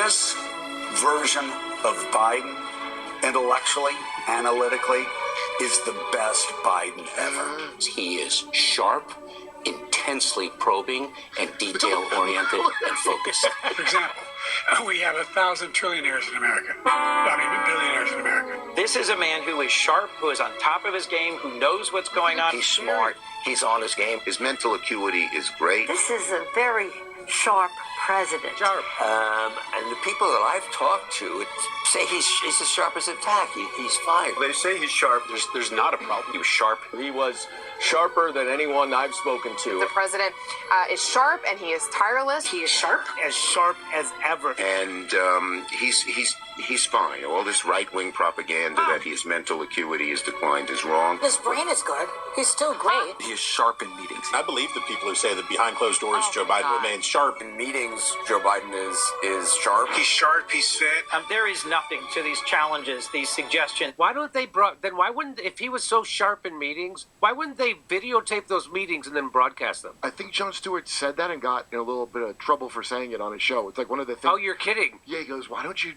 This version of Biden, intellectually, analytically, is the best Biden ever. He is sharp, intensely probing, and detail-oriented and focused. For example, we have 1,000 trillionaires in America. Billionaires in America. This is a man who is sharp, who is on top of his game, who knows what's going on. He's smart. He's on his game. His mental acuity is great. This is a very sharp president. Sharp. And the people that I've talked to say he's as sharp as a tack. He's fine. They say he's sharp. There's not a problem. He was sharp. He was sharper than anyone I've spoken to. The president is sharp and he is tireless. He is sharp. As sharp as ever. And he's fine. All this right-wing propaganda that his mental acuity has declined is wrong. His brain is good. He's still great. He is sharp in meetings. I believe the people who say that behind closed doors, Joe Biden remains sharp. In meetings, Joe Biden is sharp. He's sharp. He's fit. There is nothing to these challenges, these suggestions. Why wouldn't, if he was so sharp in meetings, why wouldn't they videotape those meetings and then broadcast them? I think Jon Stewart said that and got in a little bit of trouble for saying it on his show. It's like one of the things. Oh, you're kidding. Yeah, he goes, why don't you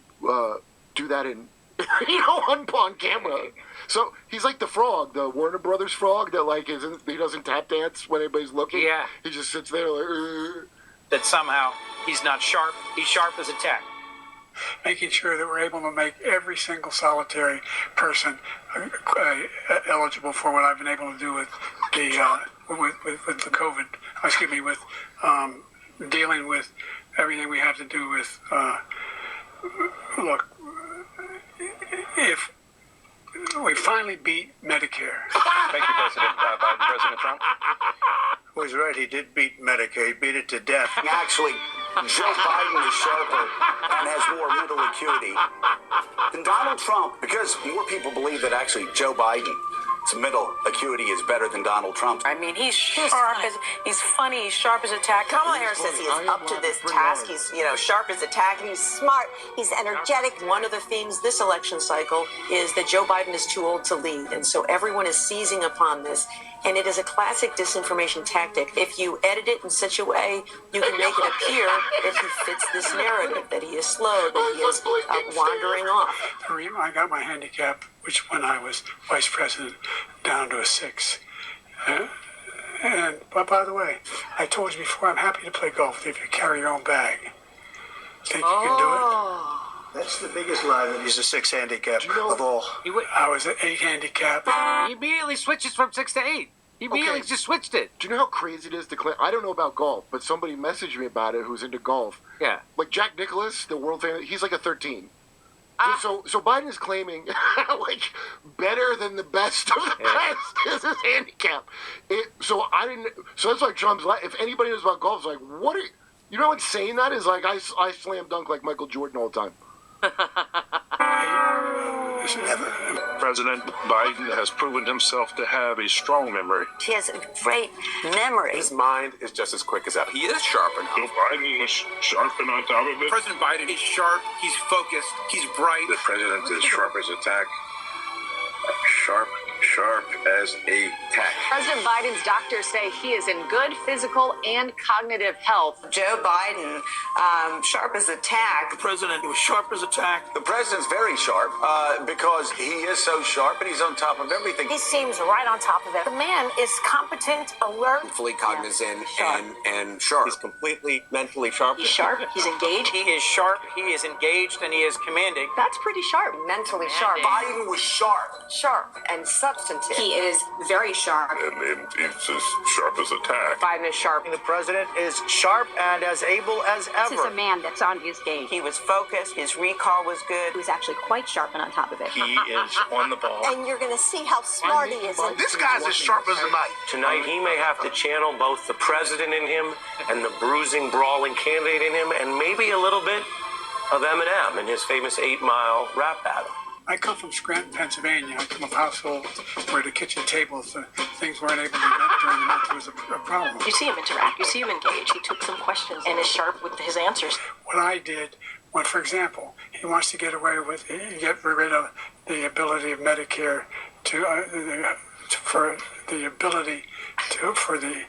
do that in, on camera? So he's like the frog, the Warner Brothers frog that he doesn't tap dance when anybody's looking. Yeah. He just sits there like, That somehow he's not sharp. He's sharp as a tack. Making sure that we're able to make every single solitary person eligible for what I've been able to do with the with the COVID. Excuse me, with dealing with everything we have to do with. Look, if we finally beat Medicare. Thank you, President Biden. President Trump. Was right. He did beat Medicare. He beat it to death. Actually, Joe Biden is sharper and has more mental acuity than Donald Trump, because more people believe that actually Joe Biden's mental acuity is better than Donald Trump. I mean, he's sharp as he's funny. He's sharp as a tack. Kamala Harris says he is up to this task. He's sharp as a tack. He's smart. He's energetic. One of the themes this election cycle is that Joe Biden is too old to lead, and so everyone is seizing upon this. And it is a classic disinformation tactic. If you edit it in such a way, you can make it appear that he fits this narrative, that he is slow, that he is wandering off. I got my handicap, which when I was vice president, down to a 6. But by the way, I told you before, I'm happy to play golf if you carry your own bag. Think you can do it? That's the biggest lie, that he's a 6 handicap of all. I was an 8 handicap. He immediately switches from 6 to 8. He immediately just switched it. do you know how crazy it is to claim? I don't know about golf, but somebody messaged me about it who's into golf. Yeah. Like Jack Nicklaus, the world famous, he's like a 13. So Biden is claiming better than the best of the best is his handicap. So that's like Trump's. If anybody knows about golf, it's like, what are you know how insane that is? Like I slam dunk like Michael Jordan all the time. President Biden has proven himself to have a strong memory. He has a great memory. His mind is just as quick as that. He is sharp enough. Joe Biden was sharp and on top of it. President Biden is sharp. He's focused. He's bright. The president is sharp as a tack. Sharp as a tack. President Biden's doctors say he is in good physical and cognitive health. Joe Biden, sharp as a tack. The president was sharp as a tack. The president's very sharp because he is so sharp and he's on top of everything. He seems right on top of it. The man is competent, alert, Fully cognizant and sharp. He's completely mentally sharp. He's sharp. He's engaged. He is sharp, he is engaged, and he is commanding. That's pretty sharp. Mentally sharp. Biden was sharp. Sharp and substantive. He is very sharp. And he's as sharp as a tack. Biden is sharp. The president is sharp and as able as ever. This is a man that's on his game. He was focused. His recall was good. He was actually quite sharp and on top of it. He is on the ball. And you're going to see how smart he is. This guy's as sharp as a knife. Tonight, he may have to channel both the president in him and the bruising, brawling candidate in him, and maybe a little bit of Eminem in his famous 8 Mile rap battle. I come from Scranton, Pennsylvania. I come from a household where the kitchen tables, things weren't able to be met during the month. It was a problem. You see him interact. You see him engage. He took some questions and is sharp with his answers. What I did, for example, he wants to get rid of the ability of Medicare for the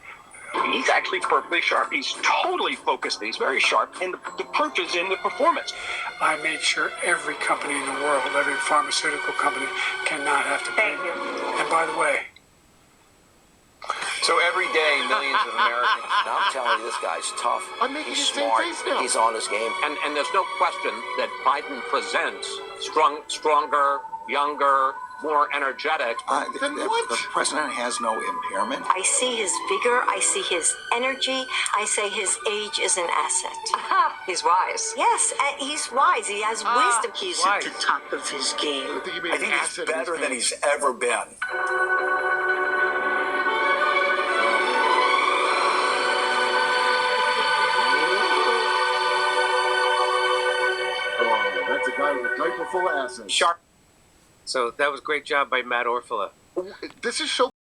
He's actually perfectly sharp. He's totally focused. He's very sharp. And the proof is in the performance. I made sure every company in the world, every pharmaceutical company, cannot have to pay. Thank you. And by the way, So every day, millions of Americans. I'm telling you, this guy's tough. I'm making He's the same smart. face now. He's on his game. And there's no question that Biden presents stronger, younger, more energetic. Then what? The president has no impairment. I see his vigor. I see his energy. I say his age is an asset. He's wise. Yes, he's wise. He has wisdom. He's wise. at the top of his game. I think he made I an think he's asset in his better than pants. he's ever been. Oh, that's a guy with a diaper full of assets. Sharp. So that was great job by Matt Orfalea. This is so